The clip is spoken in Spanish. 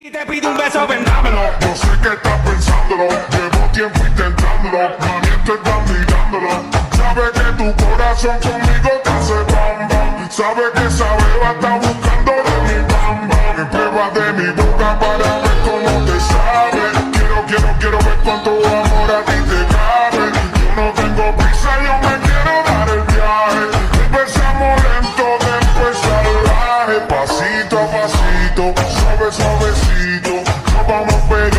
Y te pido un beso, vendámelo. Yo sé que estás pensándolo, llevo tiempo intentándolo, mami estoy mirándolo. Sabe que tu corazón conmigo te hace bam bam. Sabe que esa beba está buscando de mi bam bam. Me prueba de mi boca para ver cómo